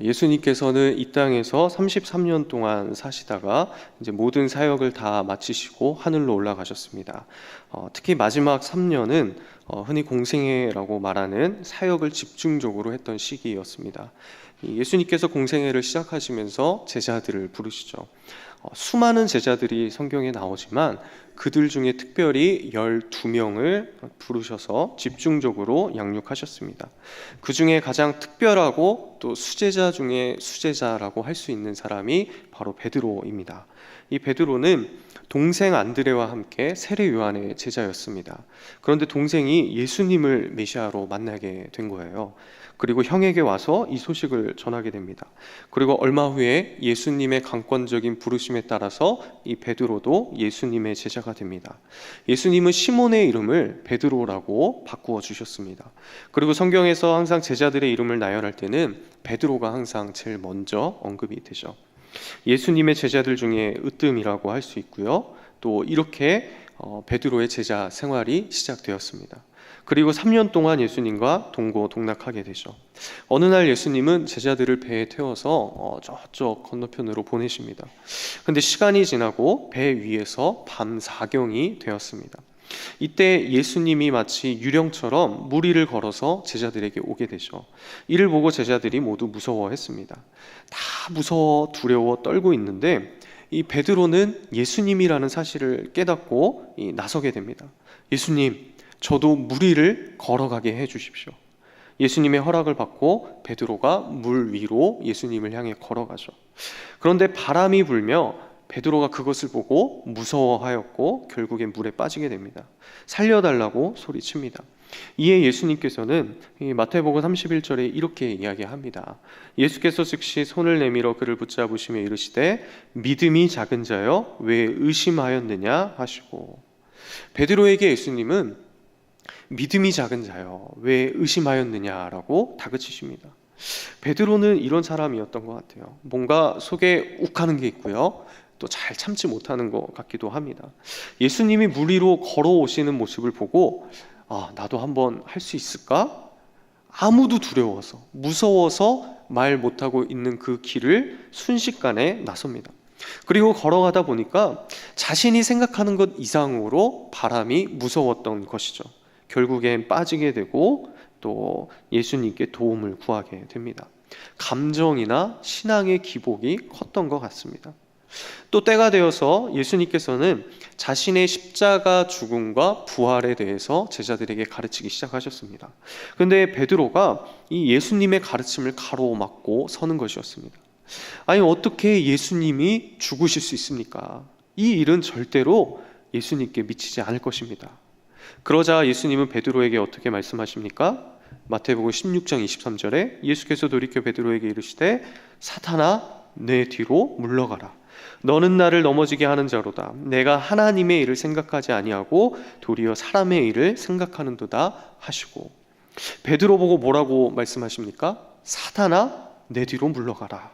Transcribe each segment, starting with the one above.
예수님께서는 이 땅에서 33년 동안 사시다가 이제 모든 사역을 다 마치시고 하늘로 올라가셨습니다. 특히 마지막 3년은 흔히 공생애라고 말하는 사역을 집중적으로 했던 시기였습니다. 예수님께서 공생애를 시작하시면서 제자들을 부르시죠. 수많은 제자들이 성경에 나오지만 그들 중에 특별히 12명을 부르셔서 집중적으로 양육하셨습니다. 그 중에 가장 특별하고 또 수제자 중에 수제자라고 할 수 있는 사람이 바로 베드로입니다. 이 베드로는 동생 안드레와 함께 세례 요한의 제자였습니다. 그런데 동생이 예수님을 메시아로 만나게 된 거예요. 그리고 형에게 와서 이 소식을 전하게 됩니다. 그리고 얼마 후에 예수님의 강권적인 부르심에 따라서 이 베드로도 예수님의 제자가 됩니다. 예수님은 시몬의 이름을 베드로라고 바꾸어 주셨습니다. 그리고 성경에서 항상 제자들의 이름을 나열할 때는 베드로가 항상 제일 먼저 언급이 되죠. 예수님의 제자들 중에 으뜸이라고 할 수 있고요. 또 이렇게 베드로의 제자 생활이 시작되었습니다. 그리고 3년 동안 예수님과 동고동락하게 되죠. 어느 날 예수님은 제자들을 배에 태워서 저쪽 건너편으로 보내십니다. 근데 시간이 지나고 배 위에서 밤 사경이 되었습니다. 이때 예수님이 마치 유령처럼 무리를 걸어서 제자들에게 오게 되죠. 이를 보고 제자들이 모두 무서워했습니다. 다 무서워 두려워 떨고 있는데 이 베드로는 예수님이라는 사실을 깨닫고 나서게 됩니다. 예수님, 저도 무리를 걸어가게 해주십시오. 예수님의 허락을 받고 베드로가 물 위로 예수님을 향해 걸어가죠. 그런데 바람이 불며 베드로가 그것을 보고 무서워하였고 결국엔 물에 빠지게 됩니다. 살려달라고 소리칩니다. 이에 예수님께서는 마태복음 31절에 이렇게 이야기합니다. 예수께서 즉시 손을 내밀어 그를 붙잡으시며 이르시되 믿음이 작은 자여 왜 의심하였느냐 하시고, 베드로에게 예수님은 믿음이 작은 자여 왜 의심하였느냐라고 다그치십니다. 베드로는 이런 사람이었던 것 같아요. 뭔가 속에 욱하는 게 있고요, 또 잘 참지 못하는 것 같기도 합니다. 예수님이 물 위로 걸어오시는 모습을 보고 나도 한번 할 수 있을까? 아무도 두려워서 무서워서 말 못하고 있는 그 길을 순식간에 나섭니다. 그리고 걸어가다 보니까 자신이 생각하는 것 이상으로 바람이 무서웠던 것이죠. 결국엔 빠지게 되고 또 예수님께 도움을 구하게 됩니다. 감정이나 신앙의 기복이 컸던 것 같습니다. 또 때가 되어서 예수님께서는 자신의 십자가 죽음과 부활에 대해서 제자들에게 가르치기 시작하셨습니다. 그런데 베드로가 이 예수님의 가르침을 가로막고 서는 것이었습니다. 아니, 어떻게 예수님이 죽으실 수 있습니까? 이 일은 절대로 예수님께 미치지 않을 것입니다. 그러자 예수님은 베드로에게 어떻게 말씀하십니까? 마태복음 16장 23절에 예수께서 돌이켜 베드로에게 이르시되 사탄아 내 뒤로 물러가라. 너는 나를 넘어지게 하는 자로다. 내가 하나님의 일을 생각하지 아니하고 도리어 사람의 일을 생각하는도다 하시고, 베드로 보고 뭐라고 말씀하십니까? 사탄아 내 뒤로 물러가라.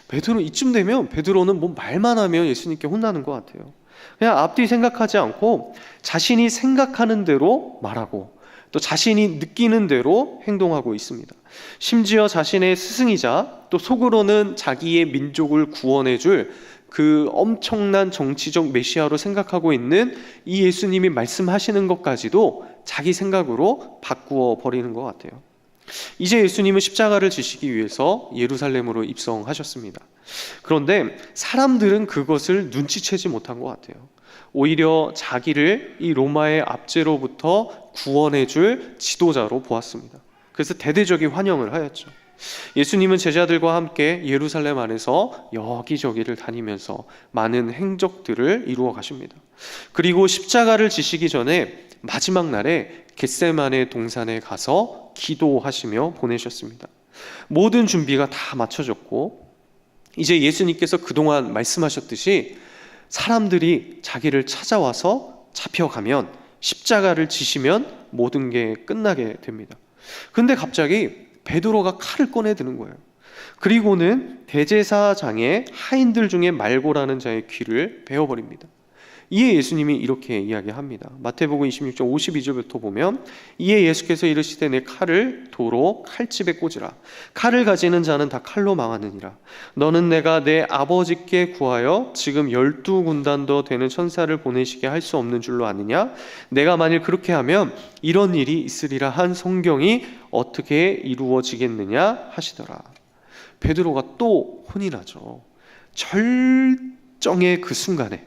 베드로, 이쯤 되면 베드로는 뭐 말만 하면 예수님께 혼나는 것 같아요. 그냥 앞뒤 생각하지 않고 자신이 생각하는 대로 말하고 또 자신이 느끼는 대로 행동하고 있습니다. 심지어 자신의 스승이자 또 속으로는 자기의 민족을 구원해 줄 그 엄청난 정치적 메시아로 생각하고 있는 이 예수님이 말씀하시는 것까지도 자기 생각으로 바꾸어 버리는 것 같아요. 이제 예수님은 십자가를 지시기 위해서 예루살렘으로 입성하셨습니다. 그런데 사람들은 그것을 눈치채지 못한 것 같아요. 오히려 자기를 이 로마의 압제로부터 구원해 줄 지도자로 보았습니다. 그래서 대대적인 환영을 하였죠. 예수님은 제자들과 함께 예루살렘 안에서 여기저기를 다니면서 많은 행적들을 이루어 가십니다. 그리고 십자가를 지시기 전에 마지막 날에 겟세마네 동산에 가서 기도하시며 보내셨습니다. 모든 준비가 다 마쳐졌고 이제 예수님께서 그동안 말씀하셨듯이 사람들이 자기를 찾아와서 잡혀가면, 십자가를 지시면 모든 게 끝나게 됩니다. 근데 갑자기 베드로가 칼을 꺼내 드는 거예요. 그리고는 대제사장의 하인들 중에 말고라는 자의 귀를 베어버립니다. 이에 예수님이 이렇게 이야기합니다. 마태복음 26장 52절부터 보면, 이에 예수께서 이르시되 내 칼을 도로 칼집에 꽂으라. 칼을 가지는 자는 다 칼로 망하느니라. 너는 내가 내 아버지께 구하여 지금 12군단 더 되는 천사를 보내시게 할 수 없는 줄로 아느냐? 내가 만일 그렇게 하면 이런 일이 있으리라 한 성경이 어떻게 이루어지겠느냐 하시더라. 베드로가 또 혼이 나죠. 절정의 그 순간에,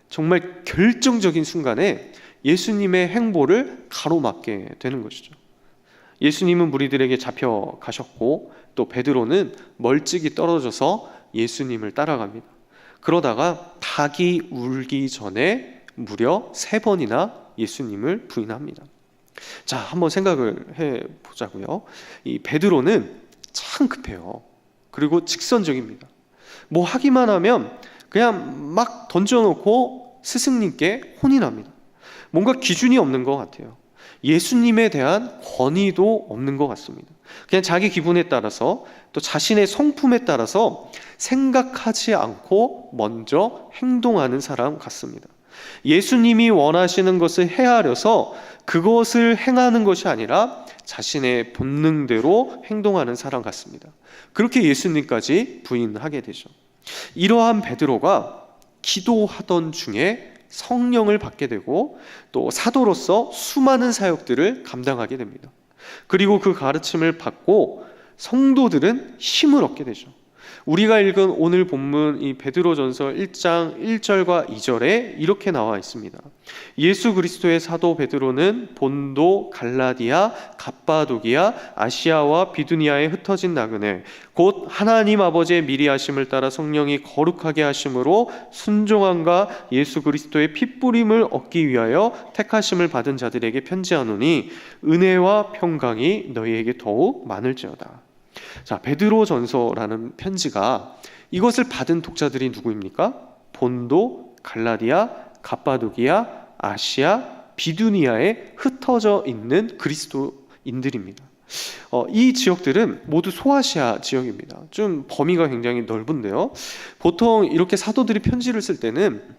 정말 결정적인 순간에 예수님의 행보를 가로막게 되는 것이죠. 예수님은 무리들에게 잡혀가셨고 또 베드로는 멀찍이 떨어져서 예수님을 따라갑니다. 그러다가 닭이 울기 전에 무려 3번이나 예수님을 부인합니다. 자, 한번 생각을 해보자고요. 이 베드로는 참 급해요. 그리고 직선적입니다. 뭐 하기만 하면 그냥 막 던져놓고 스승님께 혼이 납니다. 뭔가 기준이 없는 것 같아요. 예수님에 대한 권위도 없는 것 같습니다. 그냥 자기 기분에 따라서 또 자신의 성품에 따라서 생각하지 않고 먼저 행동하는 사람 같습니다. 예수님이 원하시는 것을 헤아려서 그것을 행하는 것이 아니라 자신의 본능대로 행동하는 사람 같습니다. 그렇게 예수님까지 부인하게 되죠. 이러한 베드로가 기도하던 중에 성령을 받게 되고 또 사도로서 수많은 사역들을 감당하게 됩니다. 그리고 그 가르침을 받고 성도들은 힘을 얻게 되죠. 우리가 읽은 오늘 본문 이 베드로전서 1장 1절과 2절에 이렇게 나와 있습니다. 예수 그리스도의 사도 베드로는 본도, 갈라디아, 갑바도기아, 아시아와 비두니아에 흩어진 나그네 곧 하나님 아버지의 미리 하심을 따라 성령이 거룩하게 하심으로 순종함과 예수 그리스도의 핏부림을 얻기 위하여 택하심을 받은 자들에게 편지하노니 은혜와 평강이 너희에게 더욱 많을지어다. 자, 베드로전서라는 편지가 이것을 받은 독자들이 누구입니까? 본도, 갈라디아, 갑바도기아, 아시아, 비두니아에 흩어져 있는 그리스도인들입니다. 이 지역들은 모두 소아시아 지역입니다. 좀 범위가 굉장히 넓은데요. 보통 이렇게 사도들이 편지를 쓸 때는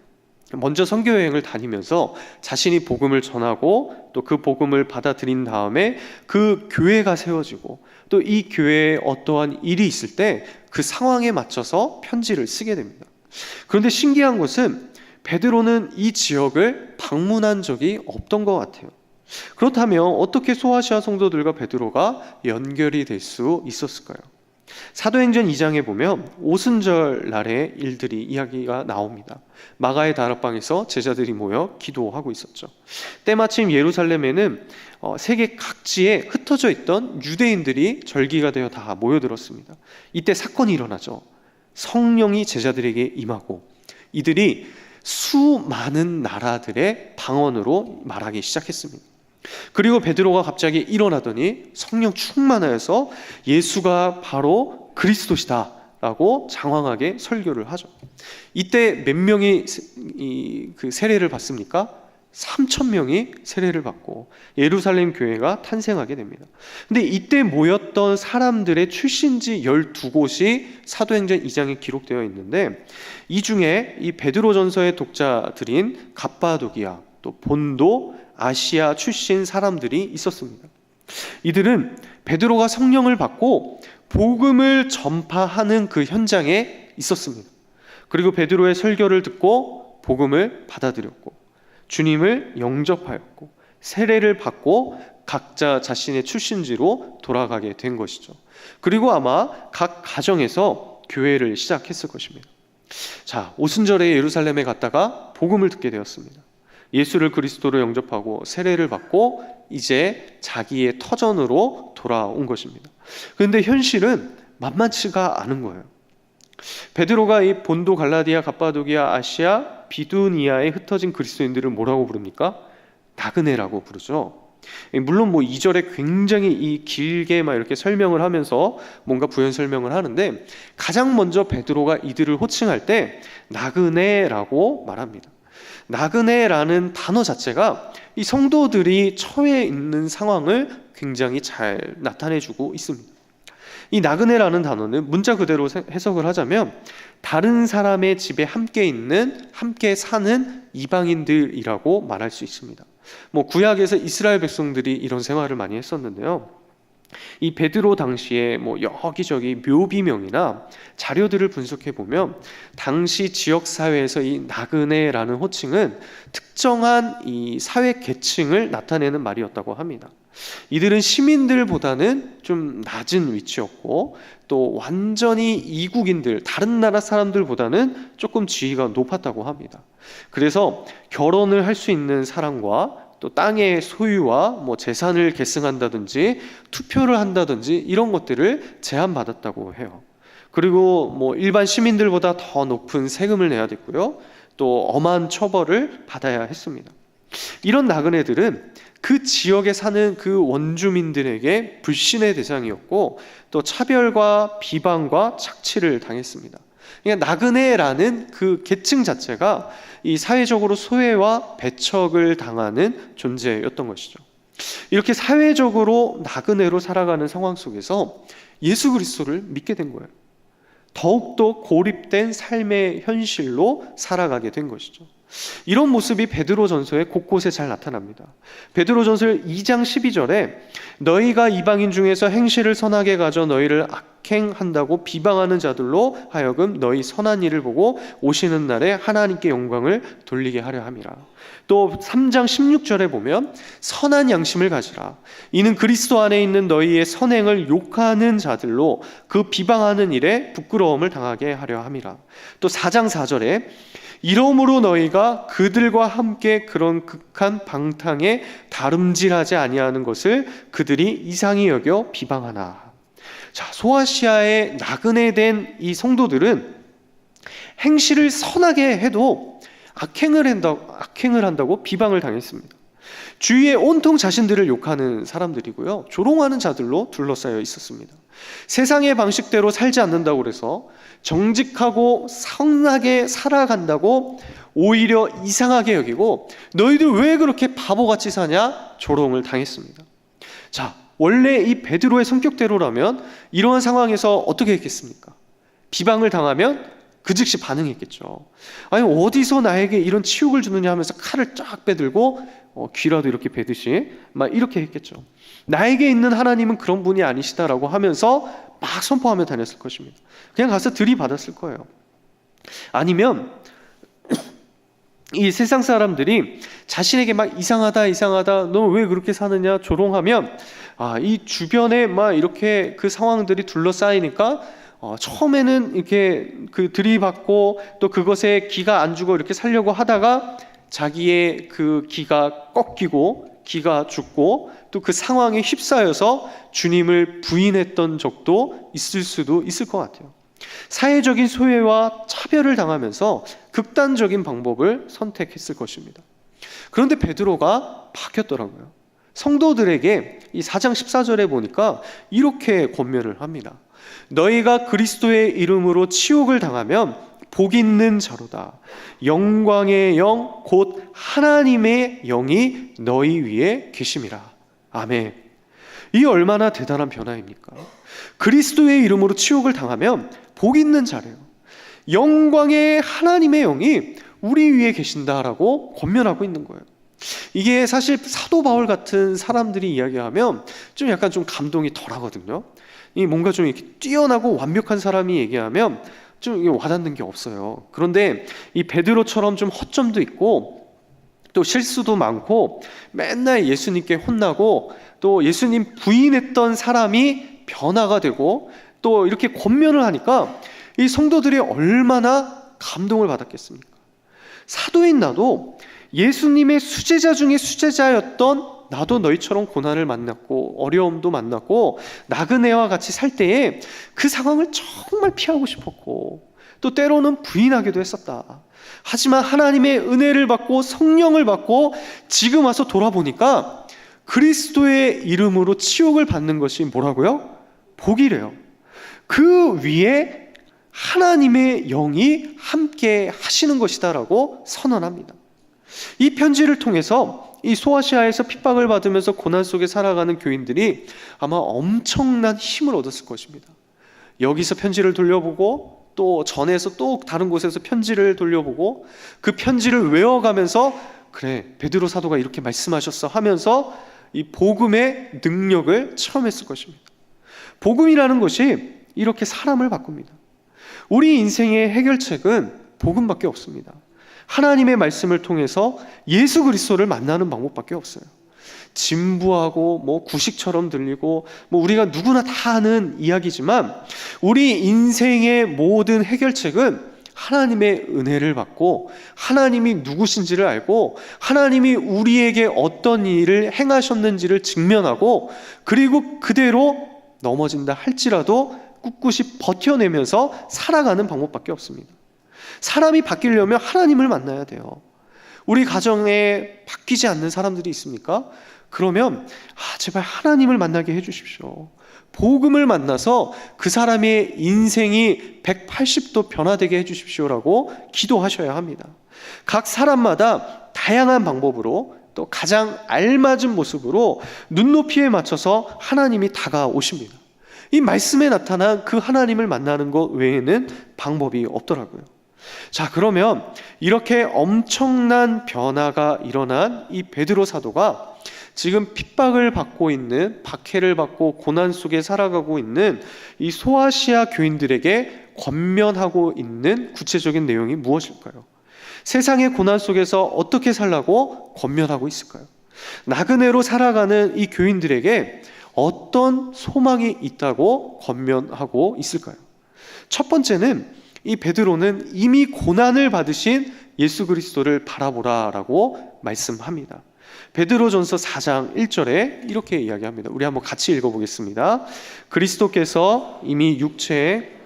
먼저 선교 여행을 다니면서 자신이 복음을 전하고 또 그 복음을 받아들인 다음에 그 교회가 세워지고 또 이 교회에 어떠한 일이 있을 때 그 상황에 맞춰서 편지를 쓰게 됩니다. 그런데 신기한 것은 베드로는 이 지역을 방문한 적이 없던 것 같아요. 그렇다면 어떻게 소아시아 성도들과 베드로가 연결이 될 수 있었을까요? 사도행전 2장에 보면 오순절 날의 일들이 이야기가 나옵니다. 마가의 다락방에서 제자들이 모여 기도하고 있었죠. 때마침 예루살렘에는 세계 각지에 흩어져 있던 유대인들이 절기가 되어 다 모여들었습니다. 이때 사건이 일어나죠. 성령이 제자들에게 임하고 이들이 수많은 나라들의 방언으로 말하기 시작했습니다. 그리고 베드로가 갑자기 일어나더니 성령 충만하여서 예수가 바로 그리스도시다 라고 장황하게 설교를 하죠. 이때 몇 명이 그 세례를 받습니까? 3,000명이 세례를 받고 예루살렘 교회가 탄생하게 됩니다. 근데 이때 모였던 사람들의 출신지 12곳이 사도행전 2장에 기록되어 있는데 이 중에 이 베드로전서의 독자들인 갑바도기아, 또 본도, 아시아 출신 사람들이 있었습니다. 이들은 베드로가 성령을 받고 복음을 전파하는 그 현장에 있었습니다. 그리고 베드로의 설교를 듣고 복음을 받아들였고 주님을 영접하였고 세례를 받고 각자 자신의 출신지로 돌아가게 된 것이죠. 그리고 아마 각 가정에서 교회를 시작했을 것입니다. 자, 오순절에 예루살렘에 갔다가 복음을 듣게 되었습니다. 예수를 그리스도로 영접하고 세례를 받고 이제 자기의 터전으로 돌아온 것입니다. 그런데 현실은 만만치가 않은 거예요. 베드로가 이 본도, 갈라디아, 갑바도기아, 아시아, 비두니아에 흩어진 그리스도인들을 뭐라고 부릅니까? 나그네라고 부르죠. 물론 뭐 2절에 굉장히 이 길게 막 이렇게 설명을 하면서 뭔가 부연 설명을 하는데 가장 먼저 베드로가 이들을 호칭할 때 나그네라고 말합니다. 나그네라는 단어 자체가 이 성도들이 처해 있는 상황을 굉장히 잘 나타내주고 있습니다. 이 나그네라는 단어는 문자 그대로 해석을 하자면 다른 사람의 집에 함께 있는, 함께 사는 이방인들이라고 말할 수 있습니다. 구약에서 이스라엘 백성들이 이런 생활을 많이 했었는데요. 이 베드로 당시에 여기저기 묘비명이나 자료들을 분석해 보면 당시 지역 사회에서 이 나그네라는 호칭은 특정한 이 사회 계층을 나타내는 말이었다고 합니다. 이들은 시민들보다는 좀 낮은 위치였고 또 완전히 이국인들, 다른 나라 사람들보다는 조금 지위가 높았다고 합니다. 그래서 결혼을 할 수 있는 사람과 또 땅의 소유와 재산을 계승한다든지 투표를 한다든지 이런 것들을 제한받았다고 해요. 그리고 일반 시민들보다 더 높은 세금을 내야 됐고요. 또 엄한 처벌을 받아야 했습니다. 이런 나그네들은 그 지역에 사는 그 원주민들에게 불신의 대상이었고 또 차별과 비방과 착취를 당했습니다. 그러니까 나그네라는 그 계층 자체가 이 사회적으로 소외와 배척을 당하는 존재였던 것이죠. 이렇게 사회적으로 나그네로 살아가는 상황 속에서 예수 그리스도를 믿게 된 거예요. 더욱더 고립된 삶의 현실로 살아가게 된 것이죠. 이런 모습이 베드로전서에 곳곳에 잘 나타납니다. 베드로전서 2장 12절에 너희가 이방인 중에서 행실을 선하게 가져 너희를 악행한다고 비방하는 자들로 하여금 너희 선한 일을 보고 오시는 날에 하나님께 영광을 돌리게 하려 함이라. 또 3장 16절에 보면 선한 양심을 가지라. 이는 그리스도 안에 있는 너희의 선행을 욕하는 자들로 그 비방하는 일에 부끄러움을 당하게 하려 함이라. 또 4장 4절에 이러므로 너희가 그들과 함께 그런 극한 방탕에 다름질하지 아니하는 것을 그들이 이상히 여겨 비방하나. 자, 소아시아에 나그네된 이 성도들은 행실을 선하게 해도 악행을 한다고 비방을 당했습니다. 주위에 온통 자신들을 욕하는 사람들이고요, 조롱하는 자들로 둘러싸여 있었습니다. 세상의 방식대로 살지 않는다고 그래서 정직하고 선하게 살아간다고 오히려 이상하게 여기고 너희들 왜 그렇게 바보같이 사냐 조롱을 당했습니다. 자, 원래 이 베드로의 성격대로라면 이러한 상황에서 어떻게 했겠습니까? 비방을 당하면 그 즉시 반응했겠죠. 아니 어디서 나에게 이런 치욕을 주느냐 하면서 칼을 쫙 빼들고 귀라도 이렇게 베듯이 막 이렇게 했겠죠. 나에게 있는 하나님은 그런 분이 아니시다라고 하면서 막 선포하며 다녔을 것입니다. 그냥 가서 들이받았을 거예요. 아니면 이 세상 사람들이 자신에게 막 이상하다 너 왜 그렇게 사느냐 조롱하면 이 주변에 막 이렇게 그 상황들이 둘러싸이니까 처음에는 이렇게 그 들이받고 또 그것에 기가 안 주고 이렇게 살려고 하다가 자기의 그 기가 꺾이고 기가 죽고 또 그 상황에 휩싸여서 주님을 부인했던 적도 있을 수도 있을 것 같아요. 사회적인 소외와 차별을 당하면서 극단적인 방법을 선택했을 것입니다. 그런데 베드로가 바뀌었더라고요. 성도들에게 이 4장 14절에 보니까 이렇게 권면을 합니다. 너희가 그리스도의 이름으로 치욕을 당하면 복 있는 자로다. 영광의 영 곧 하나님의 영이 너희 위에 계심이라. 아멘. 이 얼마나 대단한 변화입니까? 그리스도의 이름으로 치욕을 당하면 복 있는 자래요. 영광의 하나님의 영이 우리 위에 계신다라고 권면하고 있는 거예요. 이게 사실 사도 바울 같은 사람들이 이야기하면 좀 약간 좀 감동이 덜하거든요. 이 뭔가 좀 이렇게 뛰어나고 완벽한 사람이 얘기하면 좀 와닿는 게 없어요. 그런데 이 베드로처럼 좀 허점도 있고 또 실수도 많고 맨날 예수님께 혼나고 또 예수님 부인했던 사람이 변화가 되고 또 이렇게 권면을 하니까 이 성도들이 얼마나 감동을 받았겠습니까? 사도인 나도 예수님의 수제자 중에 수제자였던 나도 너희처럼 고난을 만났고 어려움도 만났고 나그네와 같이 살 때에 그 상황을 정말 피하고 싶었고 또 때로는 부인하기도 했었다. 하지만 하나님의 은혜를 받고 성령을 받고 지금 와서 돌아보니까 그리스도의 이름으로 치욕을 받는 것이 뭐라고요? 복이래요. 그 위에 하나님의 영이 함께 하시는 것이다라고 선언합니다. 이 편지를 통해서 이 소아시아에서 핍박을 받으면서 고난 속에 살아가는 교인들이 아마 엄청난 힘을 얻었을 것입니다. 여기서 편지를 돌려보고 또 전에서 또 다른 곳에서 편지를 돌려보고 그 편지를 외워가면서 그래, 베드로 사도가 이렇게 말씀하셨어 하면서 이 복음의 능력을 체험했을 것입니다. 복음이라는 것이 이렇게 사람을 바꿉니다. 우리 인생의 해결책은 복음밖에 없습니다. 하나님의 말씀을 통해서 예수 그리스도를 만나는 방법밖에 없어요. 진부하고 구식처럼 들리고 우리가 누구나 다 아는 이야기지만 우리 인생의 모든 해결책은 하나님의 은혜를 받고 하나님이 누구신지를 알고 하나님이 우리에게 어떤 일을 행하셨는지를 직면하고 그리고 그대로 넘어진다 할지라도 꿋꿋이 버텨내면서 살아가는 방법밖에 없습니다. 사람이 바뀌려면 하나님을 만나야 돼요. 우리 가정에 바뀌지 않는 사람들이 있습니까? 그러면 제발 하나님을 만나게 해주십시오. 복음을 만나서 그 사람의 인생이 180도 변화되게 해주십시오라고 기도하셔야 합니다. 각 사람마다 다양한 방법으로 또 가장 알맞은 모습으로 눈높이에 맞춰서 하나님이 다가오십니다. 이 말씀에 나타난 그 하나님을 만나는 것 외에는 방법이 없더라고요. 자, 그러면 이렇게 엄청난 변화가 일어난 이 베드로 사도가 지금 핍박을 받고 있는, 박해를 받고 고난 속에 살아가고 있는 이 소아시아 교인들에게 권면하고 있는 구체적인 내용이 무엇일까요? 세상의 고난 속에서 어떻게 살라고 권면하고 있을까요? 나그네로 살아가는 이 교인들에게 어떤 소망이 있다고 권면하고 있을까요? 첫 번째는 이 베드로는 이미 고난을 받으신 예수 그리스도를 바라보라라고 말씀합니다. 베드로전서 4장 1절에 이렇게 이야기합니다. 우리 한번 같이 읽어보겠습니다. 그리스도께서 이미 육체에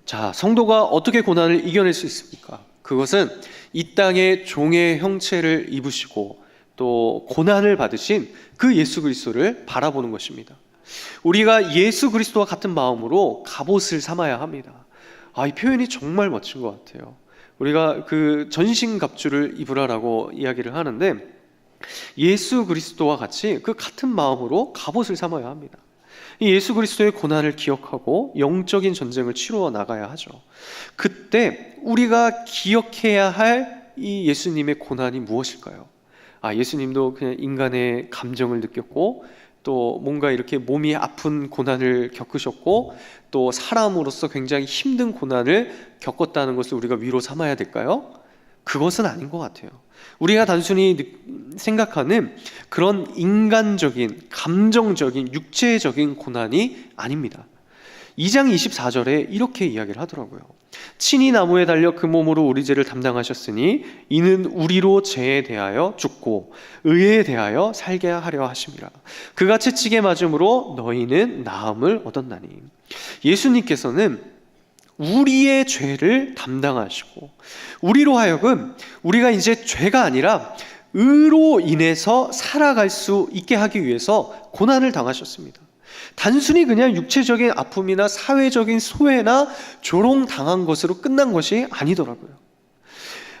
자, 성도가 어떻게 고난을 이겨낼 수 있습니까? 그것은 이 땅의 종의 형체를 입으시고 또 고난을 받으신 그 예수 그리스도를 바라보는 것입니다. 우리가 예수 그리스도와 같은 마음으로 갑옷을 삼아야 합니다. 이 표현이 정말 멋진 것 같아요. 우리가 그 전신갑주를 입으라라고 이야기를 하는데 예수 그리스도와 같이 그 같은 마음으로 갑옷을 삼아야 합니다. 이 예수 그리스도의 고난을 기억하고 영적인 전쟁을 치루어 나가야 하죠. 그때 우리가 기억해야 할 이 예수님의 고난이 무엇일까요? 예수님도 그냥 인간의 감정을 느꼈고 또 뭔가 이렇게 몸이 아픈 고난을 겪으셨고 또 사람으로서 굉장히 힘든 고난을 겪었다는 것을 우리가 위로 삼아야 될까요? 그것은 아닌 것 같아요. 우리가 단순히 생각하는 그런 인간적인, 감정적인, 육체적인 고난이 아닙니다. 2장 24절에 이렇게 이야기를 하더라고요. 친히 나무에 달려 그 몸으로 우리 죄를 담당하셨으니 이는 우리로 죄에 대하여 죽고 의에 대하여 살게 하려 하심이라. 그가 채찍에 맞음으로 너희는 나음을 얻었나니. 예수님께서는 우리의 죄를 담당하시고 우리로 하여금 우리가 이제 죄가 아니라 의로 인해서 살아갈 수 있게 하기 위해서 고난을 당하셨습니다. 단순히 그냥 육체적인 아픔이나 사회적인 소외나 조롱당한 것으로 끝난 것이 아니더라고요.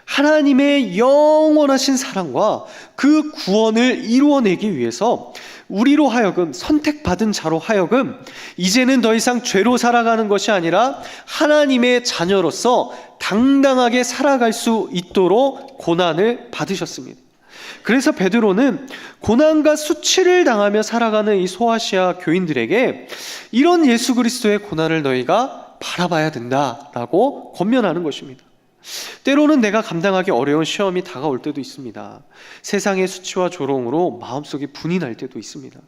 하나님의 영원하신 사랑과 그 구원을 이루어내기 위해서 우리로 하여금, 선택받은 자로 하여금 이제는 더 이상 죄로 살아가는 것이 아니라 하나님의 자녀로서 당당하게 살아갈 수 있도록 고난을 받으셨습니다. 그래서 베드로는 고난과 수치를 당하며 살아가는 이 소아시아 교인들에게 이런 예수 그리스도의 고난을 너희가 바라봐야 된다라고 권면하는 것입니다. 때로는 내가 감당하기 어려운 시험이 다가올 때도 있습니다. 세상의 수치와 조롱으로 마음속에 분이 날 때도 있습니다.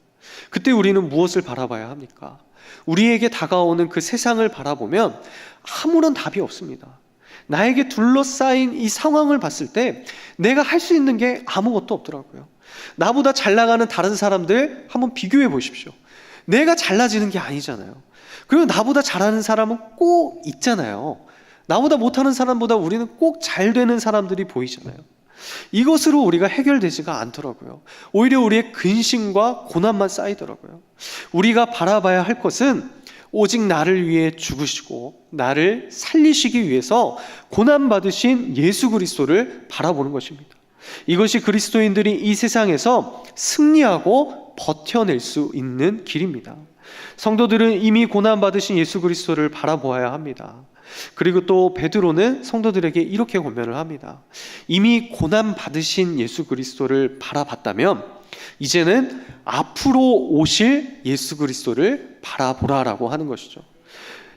그때 우리는 무엇을 바라봐야 합니까? 우리에게 다가오는 그 세상을 바라보면 아무런 답이 없습니다. 나에게 둘러싸인 이 상황을 봤을 때 내가 할 수 있는 게 아무것도 없더라고요. 나보다 잘 나가는 다른 사람들 한번 비교해 보십시오. 내가 잘나지는 게 아니잖아요. 그리고 나보다 잘하는 사람은 꼭 있잖아요. 나보다 못하는 사람보다 우리는 꼭 잘 되는 사람들이 보이잖아요. 이것으로 우리가 해결되지가 않더라고요. 오히려 우리의 근심과 고난만 쌓이더라고요. 우리가 바라봐야 할 것은 오직 나를 위해 죽으시고 나를 살리시기 위해서 고난받으신 예수 그리스도를 바라보는 것입니다. 이것이 그리스도인들이 이 세상에서 승리하고 버텨낼 수 있는 길입니다. 성도들은 이미 고난받으신 예수 그리스도를 바라보아야 합니다. 그리고 또 베드로는 성도들에게 이렇게 권면을 합니다. 이미 고난받으신 예수 그리스도를 바라봤다면 이제는 앞으로 오실 예수 그리스도를 바라보라라고 하는 것이죠.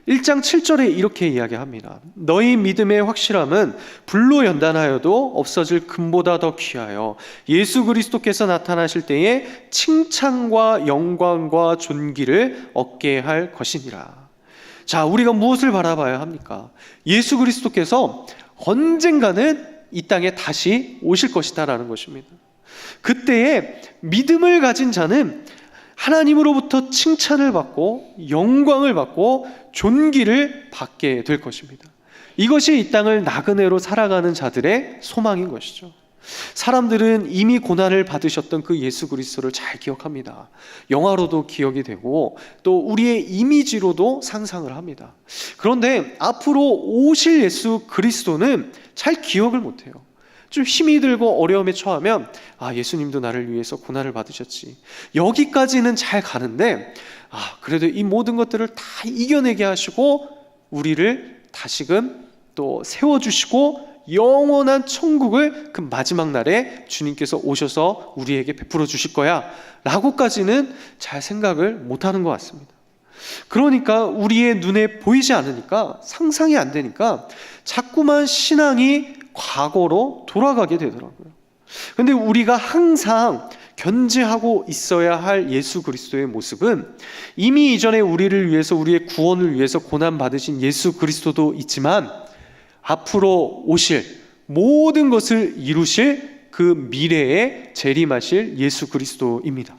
1장 7절에 이렇게 이야기합니다. 너희 믿음의 확실함은 불로 연단하여도 없어질 금보다 더 귀하여 예수 그리스도께서 나타나실 때에 칭찬과 영광과 존귀를 얻게 할 것이니라. 자, 우리가 무엇을 바라봐야 합니까? 예수 그리스도께서 언젠가는 이 땅에 다시 오실 것이다 라는 것입니다. 그때에 믿음을 가진 자는 하나님으로부터 칭찬을 받고 영광을 받고 존귀를 받게 될 것입니다. 이것이 이 땅을 나그네로 살아가는 자들의 소망인 것이죠. 사람들은 이미 고난을 받으셨던 그 예수 그리스도를 잘 기억합니다. 영화로도 기억이 되고 또 우리의 이미지로도 상상을 합니다. 그런데 앞으로 오실 예수 그리스도는 잘 기억을 못해요. 좀 힘이 들고 어려움에 처하면 예수님도 나를 위해서 고난을 받으셨지, 여기까지는 잘 가는데 그래도 이 모든 것들을 다 이겨내게 하시고 우리를 다시금 또 세워주시고 영원한 천국을 그 마지막 날에 주님께서 오셔서 우리에게 베풀어 주실 거야 라고까지는 잘 생각을 못하는 것 같습니다. 그러니까 우리의 눈에 보이지 않으니까, 상상이 안 되니까 자꾸만 신앙이 과거로 돌아가게 되더라고요. 그런데 우리가 항상 견지하고 있어야 할 예수 그리스도의 모습은 이미 이전에 우리를 위해서, 우리의 구원을 위해서 고난받으신 예수 그리스도도 있지만 앞으로 오실 모든 것을 이루실 그 미래에 재림하실 예수 그리스도입니다.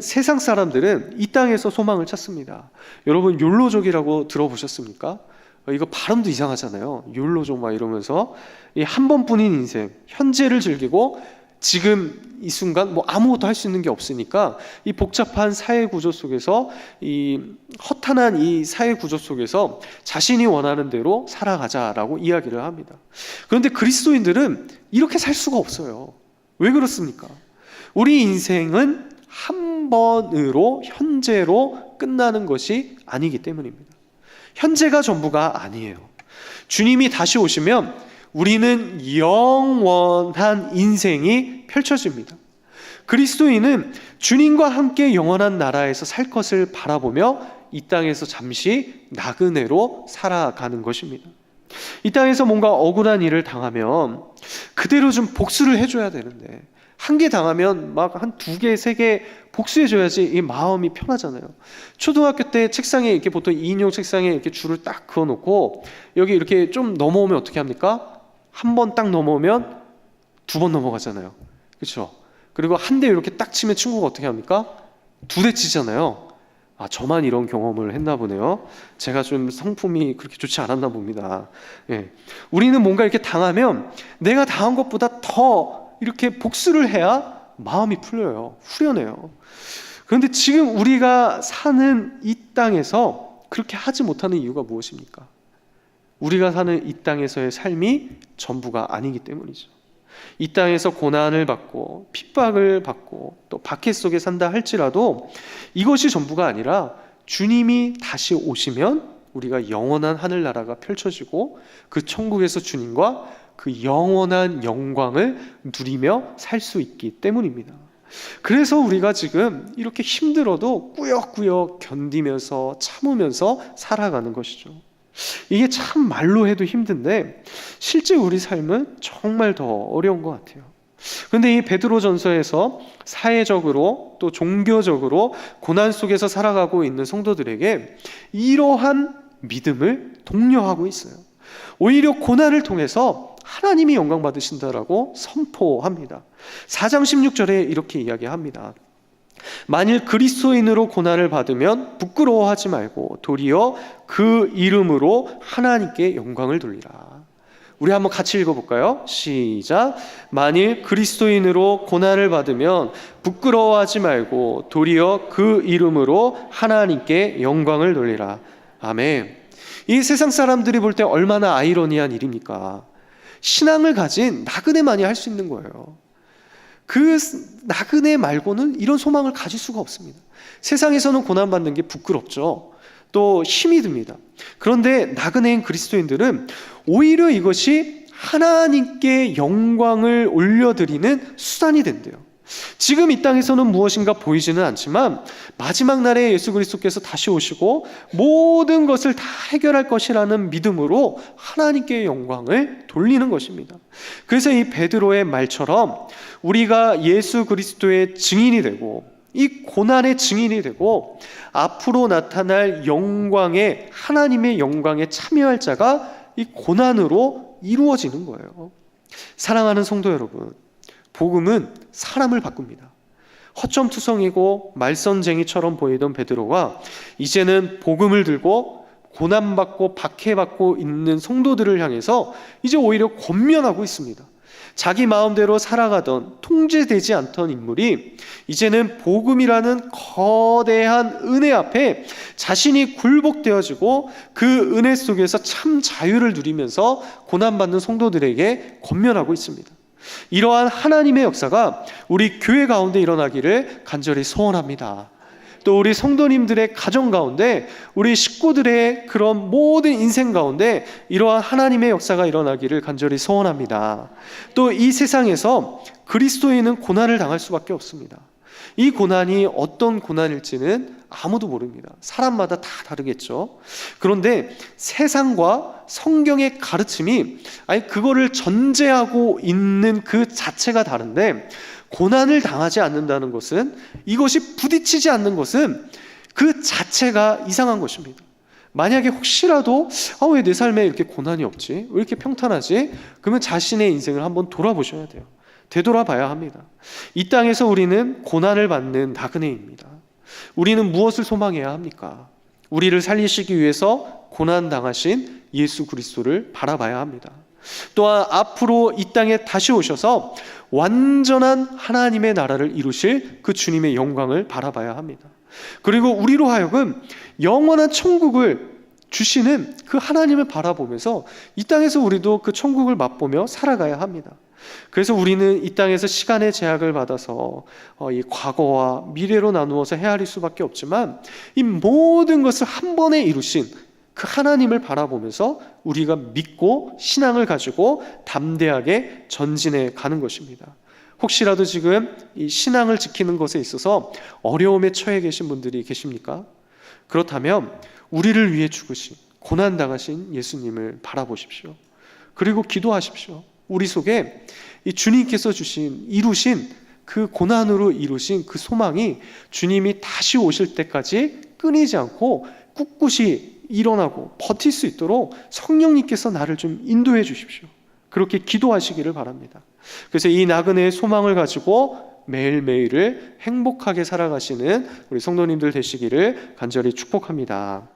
세상 사람들은 이 땅에서 소망을 찾습니다. 여러분, 욜로족이라고 들어보셨습니까? 이거 발음도 이상하잖아요. 욜로족 막 이러면서 이 한 번뿐인 인생, 현재를 즐기고 지금 이 순간 아무것도 할 수 있는 게 없으니까 이 복잡한 사회 구조 속에서, 이 허탄한 이 사회 구조 속에서 자신이 원하는 대로 살아가자라고 이야기를 합니다. 그런데 그리스도인들은 이렇게 살 수가 없어요. 왜 그렇습니까? 우리 인생은 한 번으로, 현재로 끝나는 것이 아니기 때문입니다. 현재가 전부가 아니에요. 주님이 다시 오시면 우리는 영원한 인생이 펼쳐집니다. 그리스도인은 주님과 함께 영원한 나라에서 살 것을 바라보며 이 땅에서 잠시 나그네로 살아가는 것입니다. 이 땅에서 뭔가 억울한 일을 당하면 그대로 좀 복수를 해줘야 되는데, 한 개 당하면 막 한 2개, 3개 복수해줘야지 이 마음이 편하잖아요. 초등학교 때 책상에 이렇게 보통 2인용 책상에 이렇게 줄을 딱 그어놓고 여기 이렇게 좀 넘어오면 어떻게 합니까? 한 번 딱 넘어오면 2번 넘어가잖아요. 그렇죠? 그리고 한 대 이렇게 딱 치면 친구가 어떻게 합니까? 2대 치잖아요. 저만 이런 경험을 했나 보네요. 제가 좀 성품이 그렇게 좋지 않았나 봅니다. 우리는 뭔가 이렇게 당하면 내가 당한 것보다 더 이렇게 복수를 해야 마음이 풀려요. 후련해요. 그런데 지금 우리가 사는 이 땅에서 그렇게 하지 못하는 이유가 무엇입니까? 우리가 사는 이 땅에서의 삶이 전부가 아니기 때문이죠. 이 땅에서 고난을 받고 핍박을 받고 또 박해 속에 산다 할지라도 이것이 전부가 아니라 주님이 다시 오시면 우리가 영원한 하늘나라가 펼쳐지고 그 천국에서 주님과 그 영원한 영광을 누리며 살 수 있기 때문입니다. 그래서 우리가 지금 이렇게 힘들어도 꾸역꾸역 견디면서 참으면서 살아가는 것이죠. 이게 참 말로 해도 힘든데 실제 우리 삶은 정말 더 어려운 것 같아요. 그런데 이 베드로전서에서 사회적으로 또 종교적으로 고난 속에서 살아가고 있는 성도들에게 이러한 믿음을 독려하고 있어요. 오히려 고난을 통해서 하나님이 영광 받으신다라고 선포합니다. 4장 16절에 이렇게 이야기합니다. 만일 그리스도인으로 고난을 받으면 부끄러워하지 말고 도리어 그 이름으로 하나님께 영광을 돌리라. 우리 한번 같이 읽어볼까요? 시작. 만일 그리스도인으로 고난을 받으면 부끄러워하지 말고 도리어 그 이름으로 하나님께 영광을 돌리라. 아멘. 이 세상 사람들이 볼 때 얼마나 아이러니한 일입니까? 신앙을 가진 나그네만이 할 수 있는 거예요. 그 나그네 말고는 이런 소망을 가질 수가 없습니다. 세상에서는 고난받는 게 부끄럽죠. 또 힘이 듭니다. 그런데 나그네인 그리스도인들은 오히려 이것이 하나님께 영광을 올려드리는 수단이 된대요. 지금 이 땅에서는 무엇인가 보이지는 않지만 마지막 날에 예수 그리스도께서 다시 오시고 모든 것을 다 해결할 것이라는 믿음으로 하나님께 영광을 돌리는 것입니다. 그래서 이 베드로의 말처럼 우리가 예수 그리스도의 증인이 되고 이 고난의 증인이 되고 앞으로 나타날 영광에, 하나님의 영광에 참여할 자가 이 고난으로 이루어지는 거예요. 사랑하는 성도 여러분, 복음은 사람을 바꿉니다. 허점투성이고 말썽쟁이처럼 보이던 베드로가 이제는 복음을 들고 고난받고 박해받고 있는 성도들을 향해서 이제 오히려 권면하고 있습니다. 자기 마음대로 살아가던, 통제되지 않던 인물이 이제는 복음이라는 거대한 은혜 앞에 자신이 굴복되어지고 그 은혜 속에서 참 자유를 누리면서 고난받는 성도들에게 권면하고 있습니다. 이러한 하나님의 역사가 우리 교회 가운데 일어나기를 간절히 소원합니다. 또 우리 성도님들의 가정 가운데, 우리 식구들의 그런 모든 인생 가운데 이러한 하나님의 역사가 일어나기를 간절히 소원합니다. 또 이 세상에서 그리스도인은 고난을 당할 수밖에 없습니다. 이 고난이 어떤 고난일지는 아무도 모릅니다. 사람마다 다 다르겠죠. 그런데 세상과 성경의 가르침이 그거를 전제하고 있는 그 자체가 다른데, 고난을 당하지 않는다는 것은, 이것이 부딪히지 않는 것은 그 자체가 이상한 것입니다. 만약에 혹시라도 왜 내 삶에 이렇게 고난이 없지? 왜 이렇게 평탄하지? 그러면 자신의 인생을 한번 돌아보셔야 돼요. 되돌아봐야 합니다. 이 땅에서 우리는 고난을 받는 나그네입니다. 우리는 무엇을 소망해야 합니까? 우리를 살리시기 위해서 고난당하신 예수 그리스도를 바라봐야 합니다. 또한 앞으로 이 땅에 다시 오셔서 완전한 하나님의 나라를 이루실 그 주님의 영광을 바라봐야 합니다. 그리고 우리로 하여금 영원한 천국을 주시는 그 하나님을 바라보면서 이 땅에서 우리도 그 천국을 맛보며 살아가야 합니다. 그래서 우리는 이 땅에서 시간의 제약을 받아서 이 과거와 미래로 나누어서 헤아릴 수밖에 없지만, 이 모든 것을 한 번에 이루신 그 하나님을 바라보면서 우리가 믿고 신앙을 가지고 담대하게 전진해 가는 것입니다. 혹시라도 지금 이 신앙을 지키는 것에 있어서 어려움에 처해 계신 분들이 계십니까? 그렇다면 우리를 위해 죽으신, 고난당하신 예수님을 바라보십시오. 그리고 기도하십시오. 우리 속에 이 주님께서 이루신 그 고난으로 이루신 그 소망이 주님이 다시 오실 때까지 끊이지 않고 꿋꿋이 일어나고 버틸 수 있도록 성령님께서 나를 좀 인도해 주십시오. 그렇게 기도하시기를 바랍니다. 그래서 이 나그네의 소망을 가지고 매일매일을 행복하게 살아가시는 우리 성도님들 되시기를 간절히 축복합니다.